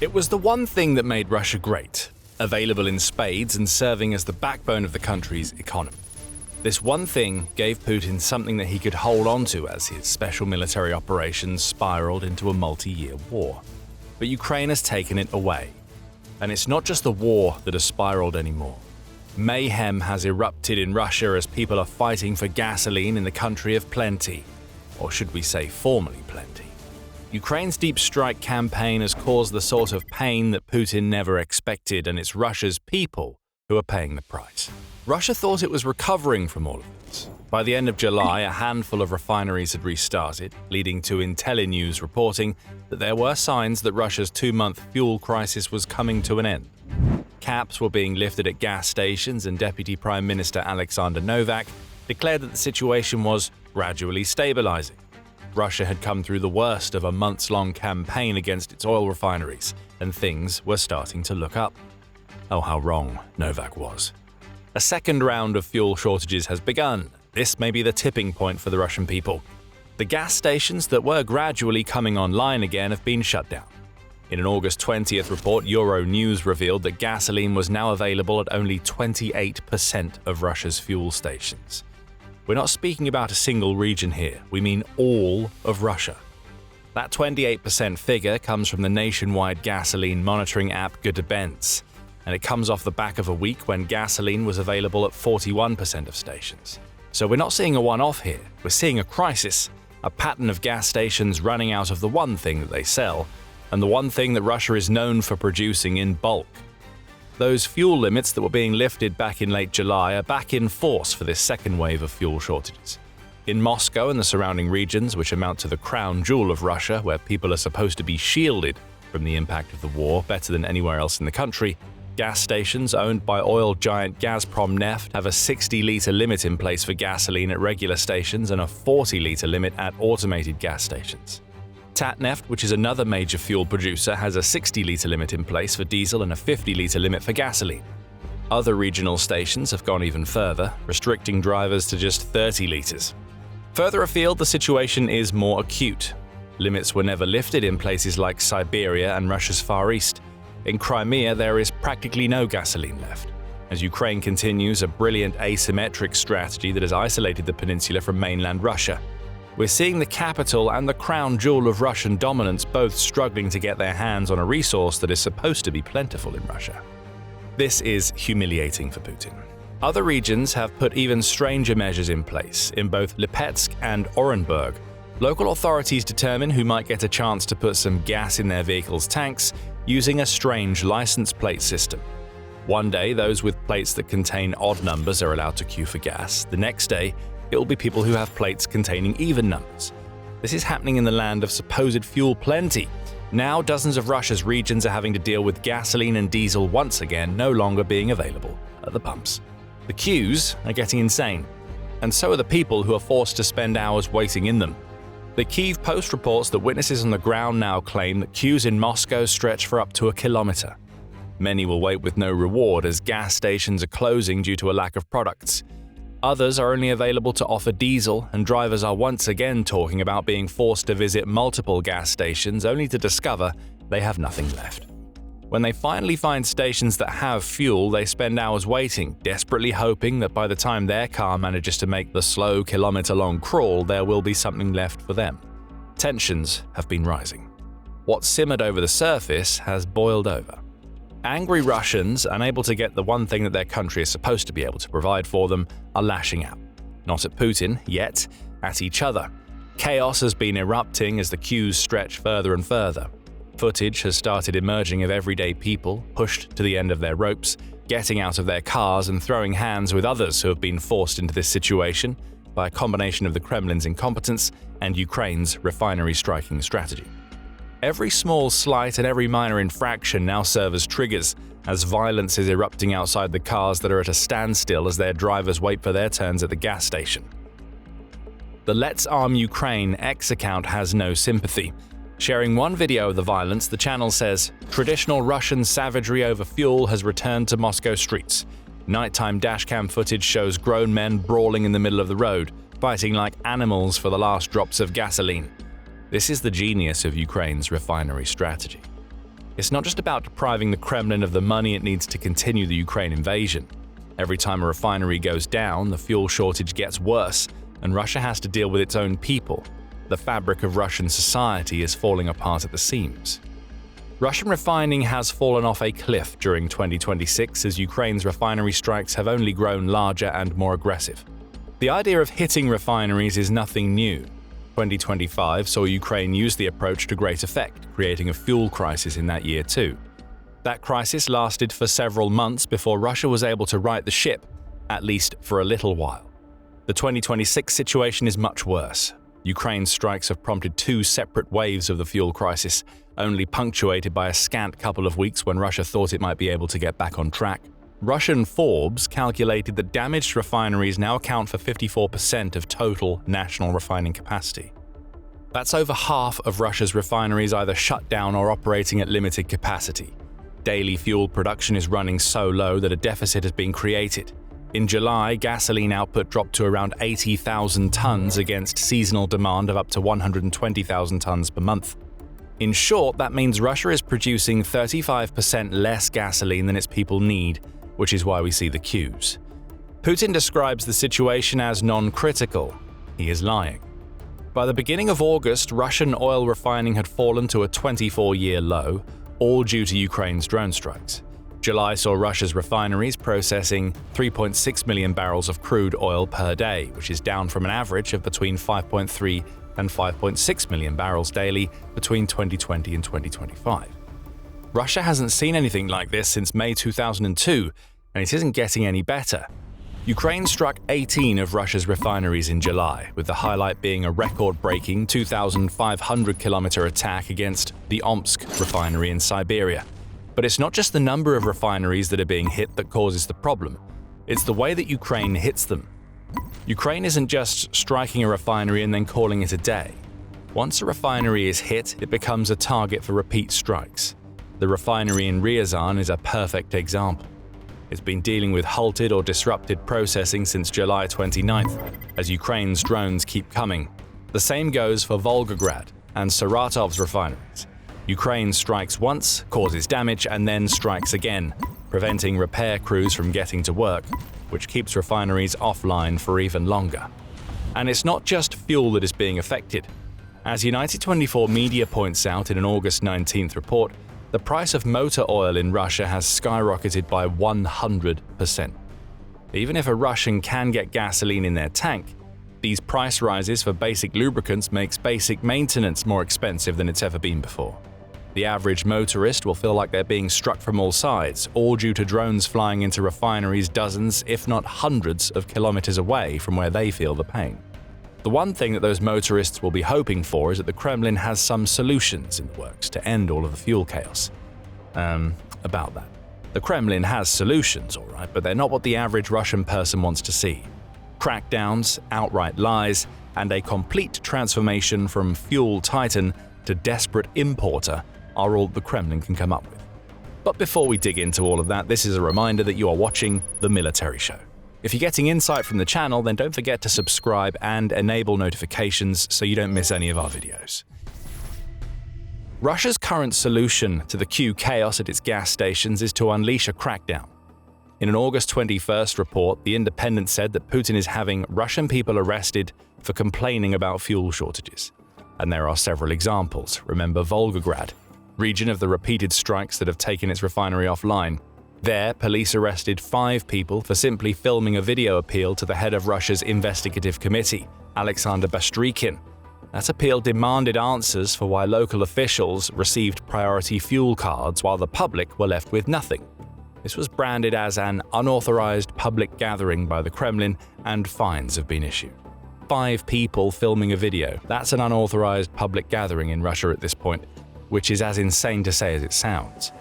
It was the one thing that made Russia great, available in spades and serving as the backbone of the country's economy. This one thing gave Putin something that he could hold on to as his special military operations spiraled into a multi-year war. But Ukraine has taken it away. And it's not just the war that has spiraled anymore. Mayhem has erupted in Russia as people are fighting for gasoline in the country of plenty. Or should we say formerly plenty. Ukraine's deep strike campaign has caused the sort of pain that Putin never expected, and it's Russia's people who are paying the price. Russia thought it was recovering from all of this. By the end of July, a handful of refineries had restarted, leading to IntelliNews reporting that there were signs that Russia's 2-month fuel crisis was coming to an end. Caps were being lifted at gas stations, and Deputy Prime Minister Alexander Novak declared that the situation was gradually stabilizing. Russia had come through the worst of a months-long campaign against its oil refineries, and things were starting to look up. Oh, how wrong Novak was. A second round of fuel shortages has begun. This may be the tipping point for the Russian people. The gas stations that were gradually coming online again have been shut down. In an August 20th report, Euronews revealed that gasoline was now available at only 28% of Russia's fuel stations. We're not speaking about a single region here, we mean all of Russia. That 28% figure comes from the nationwide gasoline monitoring app Gudbenz, and it comes off the back of a week when gasoline was available at 41% of stations. So we're not seeing a one-off here, we're seeing a crisis, a pattern of gas stations running out of the one thing that they sell, and the one thing that Russia is known for producing in bulk. Those fuel limits that were being lifted back in late July are back in force for this second wave of fuel shortages. In Moscow and the surrounding regions, which amount to the crown jewel of Russia, where people are supposed to be shielded from the impact of the war better than anywhere else in the country, gas stations owned by oil giant Gazprom Neft have a 60-litre limit in place for gasoline at regular stations and a 40-litre limit at automated gas stations. Tatneft, which is another major fuel producer, has a 60-litre limit in place for diesel and a 50-litre limit for gasoline. Other regional stations have gone even further, restricting drivers to just 30 litres. Further afield, the situation is more acute. Limits were never lifted in places like Siberia and Russia's Far East. In Crimea, there is practically no gasoline left, as Ukraine continues a brilliant asymmetric strategy that has isolated the peninsula from mainland Russia. We're seeing the capital and the crown jewel of Russian dominance both struggling to get their hands on a resource that is supposed to be plentiful in Russia. This is humiliating for Putin. Other regions have put even stranger measures in place. In both Lipetsk and Orenburg, local authorities determine who might get a chance to put some gas in their vehicles' tanks using a strange license plate system. One day, those with plates that contain odd numbers are allowed to queue for gas. The next day, it will be people who have plates containing even numbers. This is happening in the land of supposed fuel plenty. Now, dozens of Russia's regions are having to deal with gasoline and diesel once again no longer being available at the pumps. The queues are getting insane, and so are the people who are forced to spend hours waiting in them. The Kyiv Post reports that witnesses on the ground now claim that queues in Moscow stretch for up to a kilometer. Many will wait with no reward as gas stations are closing due to a lack of products. Others are only available to offer diesel, and drivers are once again talking about being forced to visit multiple gas stations only to discover they have nothing left. When they finally find stations that have fuel, they spend hours waiting, desperately hoping that by the time their car manages to make the slow kilometer-long crawl, there will be something left for them. Tensions have been rising. What simmered over the surface has boiled over. Angry Russians, unable to get the one thing that their country is supposed to be able to provide for them, are lashing out. Not at Putin, yet, at each other. Chaos has been erupting as the queues stretch further and further. Footage has started emerging of everyday people, pushed to the end of their ropes, getting out of their cars and throwing hands with others who have been forced into this situation by a combination of the Kremlin's incompetence and Ukraine's refinery striking strategy. Every small slight and every minor infraction now serve as triggers, as violence is erupting outside the cars that are at a standstill as their drivers wait for their turns at the gas station. The Let's Arm Ukraine X account has no sympathy. Sharing one video of the violence, the channel says, "Traditional Russian savagery over fuel has returned to Moscow streets. Nighttime dashcam footage shows grown men brawling in the middle of the road, fighting like animals for the last drops of gasoline." This is the genius of Ukraine's refinery strategy. It's not just about depriving the Kremlin of the money it needs to continue the Ukraine invasion. Every time a refinery goes down, the fuel shortage gets worse, and Russia has to deal with its own people. The fabric of Russian society is falling apart at the seams. Russian refining has fallen off a cliff during 2026 as Ukraine's refinery strikes have only grown larger and more aggressive. The idea of hitting refineries is nothing new. 2025 saw Ukraine use the approach to great effect, creating a fuel crisis in that year too. That crisis lasted for several months before Russia was able to right the ship, at least for a little while. The 2026 situation is much worse. Ukraine's strikes have prompted two separate waves of the fuel crisis, only punctuated by a scant couple of weeks when Russia thought it might be able to get back on track. Russian Forbes calculated that damaged refineries now account for 54% of total national refining capacity. That's over half of Russia's refineries either shut down or operating at limited capacity. Daily fuel production is running so low that a deficit has been created. In July, gasoline output dropped to around 80,000 tons against seasonal demand of up to 120,000 tons per month. In short, that means Russia is producing 35% less gasoline than its people need, which is why we see the queues. Putin describes the situation as non-critical. He is lying. By the beginning of August, Russian oil refining had fallen to a 24-year low, all due to Ukraine's drone strikes. July saw Russia's refineries processing 3.6 million barrels of crude oil per day, which is down from an average of between 5.3 and 5.6 million barrels daily between 2020 and 2025. Russia hasn't seen anything like this since May 2002, and it isn't getting any better. Ukraine struck 18 of Russia's refineries in July, with the highlight being a record-breaking 2,500-kilometer attack against the Omsk refinery in Siberia. But it's not just the number of refineries that are being hit that causes the problem. It's the way that Ukraine hits them. Ukraine isn't just striking a refinery and then calling it a day. Once a refinery is hit, it becomes a target for repeat strikes. The refinery in Ryazan is a perfect example. It's been dealing with halted or disrupted processing since July 29th, as Ukraine's drones keep coming. The same goes for Volgograd and Saratov's refineries. Ukraine strikes once, causes damage, and then strikes again, preventing repair crews from getting to work, which keeps refineries offline for even longer. And it's not just fuel that is being affected. As United 24 Media points out in an August 19th report, the price of motor oil in Russia has skyrocketed by 100%. Even if a Russian can get gasoline in their tank, these price rises for basic lubricants makes basic maintenance more expensive than it's ever been before. The average motorist will feel like they're being struck from all sides, all due to drones flying into refineries dozens, if not hundreds, of kilometers away from where they feel the pain. The one thing that those motorists will be hoping for is that the Kremlin has some solutions in the works to end all of the fuel chaos. About that. The Kremlin has solutions, all right, but they're not what the average Russian person wants to see. Crackdowns, outright lies, and a complete transformation from fuel titan to desperate importer are all the Kremlin can come up with. But before we dig into all of that, this is a reminder that you are watching The Military Show. If you're getting insight from the channel, then don't forget to subscribe and enable notifications so you don't miss any of our videos. Russia's current solution to the queue chaos at its gas stations is to unleash a crackdown. In an August 21st report, The Independent said that Putin is having Russian people arrested for complaining about fuel shortages. And there are several examples. Remember Volgograd, region of the repeated strikes that have taken its refinery offline. There, police arrested 5 people for simply filming a video appeal to the head of Russia's investigative committee, Alexander Bastrykin. That appeal demanded answers for why local officials received priority fuel cards while the public were left with nothing. This was branded as an unauthorized public gathering by the Kremlin, and fines have been issued. 5 people filming a video. That's an unauthorized public gathering in Russia at this point, which is as insane to say as it sounds.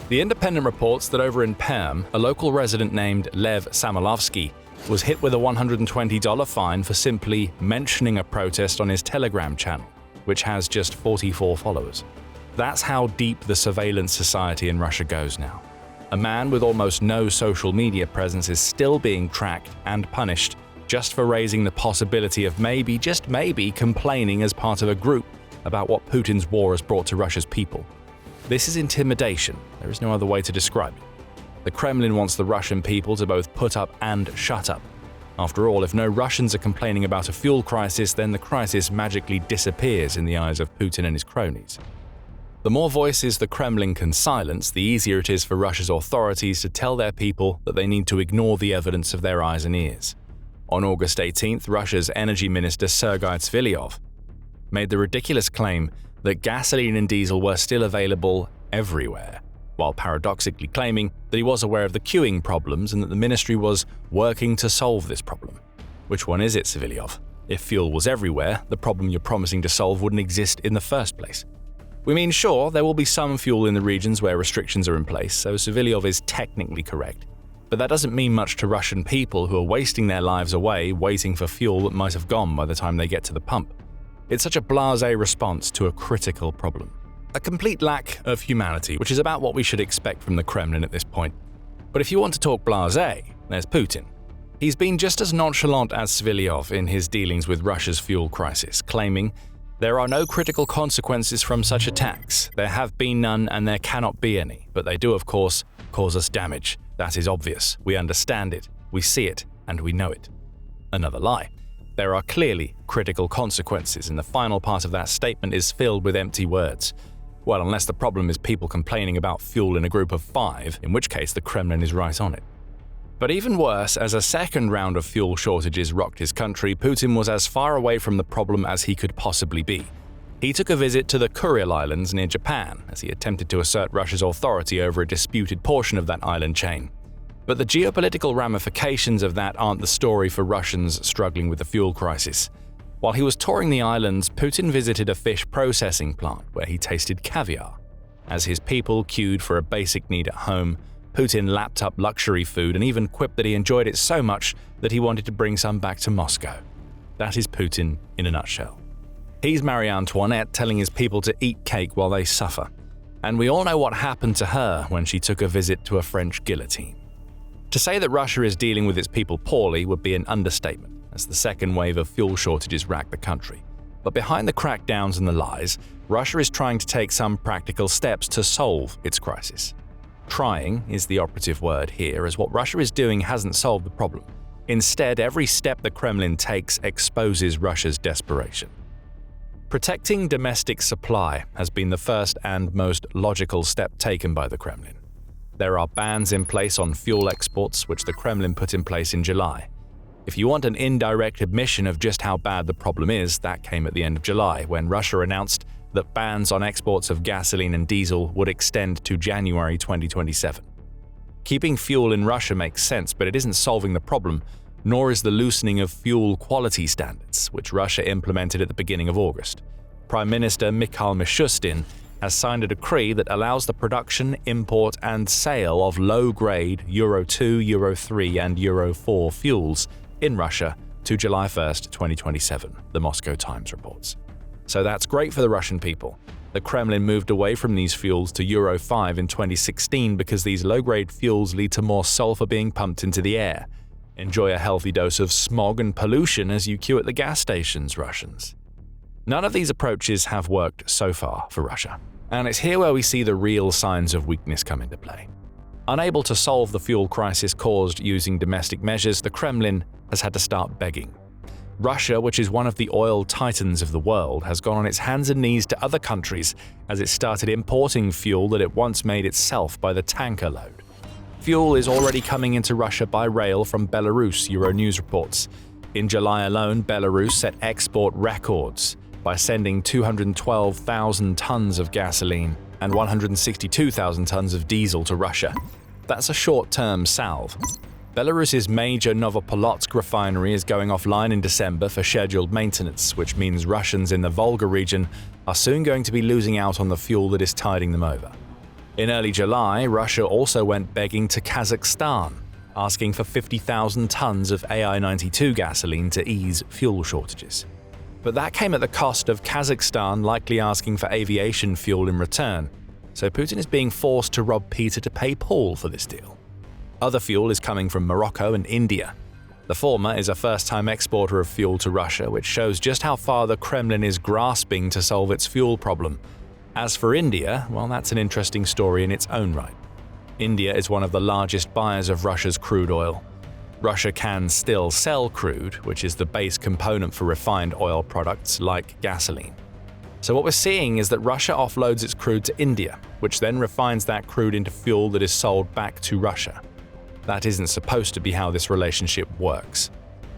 The Independent reports that over in Perm, a local resident named Lev Samolovsky was hit with a $120 fine for simply mentioning a protest on his Telegram channel, which has just 44 followers. That's how deep the surveillance society in Russia goes now. A man with almost no social media presence is still being tracked and punished just for raising the possibility of maybe, just maybe, complaining as part of a group about what Putin's war has brought to Russia's people. This is intimidation. There is no other way to describe it. The Kremlin wants the Russian people to both put up and shut up. After all, if no Russians are complaining about a fuel crisis, then the crisis magically disappears in the eyes of Putin and his cronies. The more voices the Kremlin can silence, the easier it is for Russia's authorities to tell their people that they need to ignore the evidence of their eyes and ears. On August 18th, Russia's energy minister Sergei Tsvylyov made the ridiculous claim that gasoline and diesel were still available everywhere, while paradoxically claiming that he was aware of the queuing problems and that the ministry was working to solve this problem. Which one is it, Tsvylyov? If fuel was everywhere, the problem you're promising to solve wouldn't exist in the first place. We mean, sure, there will be some fuel in the regions where restrictions are in place, so Tsvylyov is technically correct. But that doesn't mean much to Russian people who are wasting their lives away waiting for fuel that might have gone by the time they get to the pump. It's such a blasé response to a critical problem. A complete lack of humanity, which is about what we should expect from the Kremlin at this point. But if you want to talk blasé, there's Putin. He's been just as nonchalant as Tsvylyov in his dealings with Russia's fuel crisis, claiming, "There are no critical consequences from such attacks. There have been none and there cannot be any. But they do, of course, cause us damage. That is obvious. We understand it. We see it. And we know it." Another lie. There are clearly critical consequences, and the final part of that statement is filled with empty words. Well, unless the problem is people complaining about fuel in a group of 5, in which case the Kremlin is right on it. But even worse, as a second round of fuel shortages rocked his country, Putin was as far away from the problem as he could possibly be. He took a visit to the Kuril Islands near Japan as he attempted to assert Russia's authority over a disputed portion of that island chain. But the geopolitical ramifications of that aren't the story for Russians struggling with the fuel crisis. While he was touring the islands, Putin visited a fish processing plant where he tasted caviar. As his people queued for a basic need at home, Putin lapped up luxury food and even quipped that he enjoyed it so much that he wanted to bring some back to Moscow. That is Putin in a nutshell. He's Marie Antoinette telling his people to eat cake while they suffer. And we all know what happened to her when she took a visit to a French guillotine. To say that Russia is dealing with its people poorly would be an understatement, as the second wave of fuel shortages racked the country. But behind the crackdowns and the lies, Russia is trying to take some practical steps to solve its crisis. Trying is the operative word here, as what Russia is doing hasn't solved the problem. Instead, every step the Kremlin takes exposes Russia's desperation. Protecting domestic supply has been the first and most logical step taken by the Kremlin. There are bans in place on fuel exports, which the Kremlin put in place in July. If you want an indirect admission of just how bad the problem is, that came at the end of July, when Russia announced that bans on exports of gasoline and diesel would extend to January 2027. Keeping fuel in Russia makes sense, but it isn't solving the problem, nor is the loosening of fuel quality standards, which Russia implemented at the beginning of August. Prime Minister Mikhail Mishustin has signed a decree that allows the production, import, and sale of low-grade Euro 2, Euro 3, and Euro 4 fuels in Russia to July 1st, 2027, the Moscow Times reports. So that's great for the Russian people. The Kremlin moved away from these fuels to Euro 5 in 2016 because these low-grade fuels lead to more sulfur being pumped into the air. Enjoy a healthy dose of smog and pollution as you queue at the gas stations, Russians. None of these approaches have worked so far for Russia. And it's here where we see the real signs of weakness come into play. Unable to solve the fuel crisis caused using domestic measures, the Kremlin has had to start begging. Russia, which is one of the oil titans of the world, has gone on its hands and knees to other countries as it started importing fuel that it once made itself by the tanker load. Fuel is already coming into Russia by rail from Belarus, Euronews reports. In July alone, Belarus set export records by sending 212,000 tons of gasoline and 162,000 tons of diesel to Russia. That's a short-term salve. Belarus's major Novopolotsk refinery is going offline in December for scheduled maintenance, which means Russians in the Volga region are soon going to be losing out on the fuel that is tiding them over. In early July, Russia also went begging to Kazakhstan, asking for 50,000 tons of AI-92 gasoline to ease fuel shortages. But that came at the cost of Kazakhstan likely asking for aviation fuel in return, so Putin is being forced to rob Peter to pay Paul for this deal. Other fuel is coming from Morocco and India. The former is a first-time exporter of fuel to Russia, which shows just how far the Kremlin is grasping to solve its fuel problem. As for India, well, that's an interesting story in its own right. India is one of the largest buyers of Russia's crude oil. Russia can still sell crude, which is the base component for refined oil products like gasoline. So what we're seeing is that Russia offloads its crude to India, which then refines that crude into fuel that is sold back to Russia. That isn't supposed to be how this relationship works.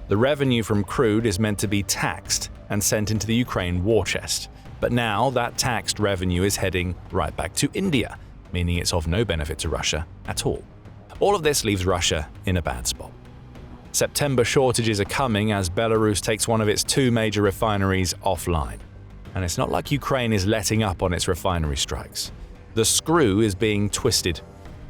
The revenue from crude is meant to be taxed and sent into the Ukraine war chest, but now that taxed revenue is heading right back to India, meaning it's of no benefit to Russia at all. All of this leaves Russia in a bad spot. September shortages are coming as Belarus takes one of its two major refineries offline. And it's not like Ukraine is letting up on its refinery strikes. The screw is being twisted.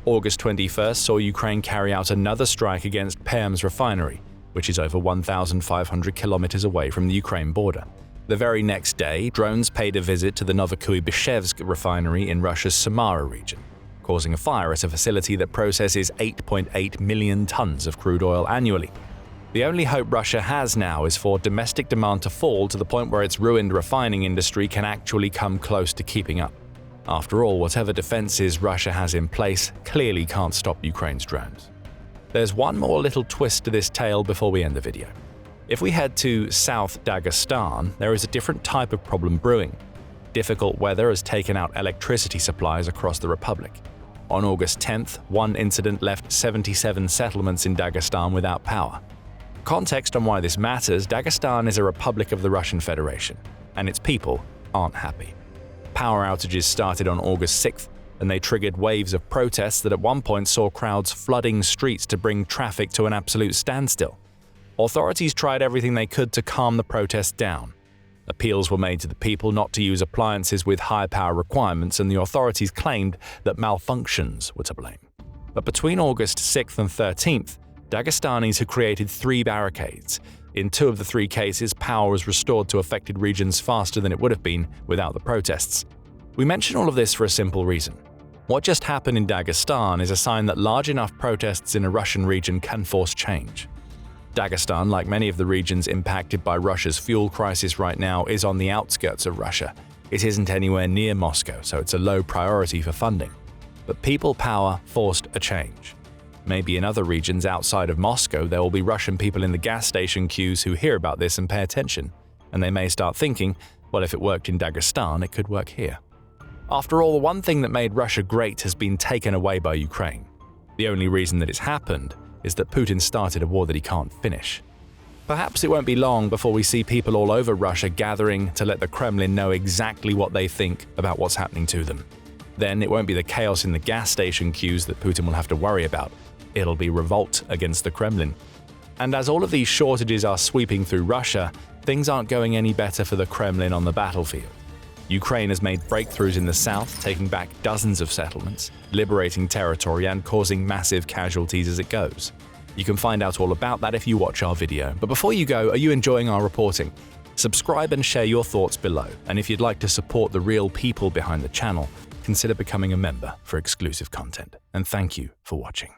August 21st saw Ukraine carry out another strike against Perm's refinery, which is over 1,500 kilometers away from the Ukraine border. The very next day, drones paid a visit to the Novokuybyshevsk refinery in Russia's Samara region, causing a fire at a facility that processes 8.8 million tons of crude oil annually. The only hope Russia has now is for domestic demand to fall to the point where its ruined refining industry can actually come close to keeping up. After all, whatever defenses Russia has in place clearly can't stop Ukraine's drones. There's one more little twist to this tale before we end the video. If we head to South Dagestan, there is a different type of problem brewing. Difficult weather has taken out electricity supplies across the republic. On August 10th, one incident left 77 settlements in Dagestan without power. Context on why this matters: Dagestan is a republic of the Russian Federation, and its people aren't happy. Power outages started on August 6th, and they triggered waves of protests that at one point saw crowds flooding streets to bring traffic to an absolute standstill. Authorities tried everything they could to calm the protests down. Appeals were made to the people not to use appliances with high power requirements, and the authorities claimed that malfunctions were to blame. But between August 6th and 13th, Dagestanis had created 3 barricades. In 2 of the 3 cases, power was restored to affected regions faster than it would have been without the protests. We mention all of this for a simple reason. What just happened in Dagestan is a sign that large enough protests in a Russian region can force change. Dagestan, like many of the regions impacted by Russia's fuel crisis right now, is on the outskirts of Russia. It isn't anywhere near Moscow, so it's a low priority for funding. But people power forced a change. Maybe in other regions outside of Moscow, there will be Russian people in the gas station queues who hear about this and pay attention, and they may start thinking, well, if it worked in Dagestan, it could work here. After all, the one thing that made Russia great has been taken away by Ukraine. The only reason that it's happened is that Putin started a war that he can't finish. Perhaps it won't be long before we see people all over Russia gathering to let the Kremlin know exactly what they think about what's happening to them. Then it won't be the chaos in the gas station queues that Putin will have to worry about. It'll be revolt against the Kremlin. And as all of these shortages are sweeping through Russia, things aren't going any better for the Kremlin on the battlefield. Ukraine has made breakthroughs in the south, taking back dozens of settlements, liberating territory and causing massive casualties as it goes. You can find out all about that if you watch our video. But before you go, are you enjoying our reporting? Subscribe and share your thoughts below. And if you'd like to support the real people behind the channel, consider becoming a member for exclusive content. And thank you for watching.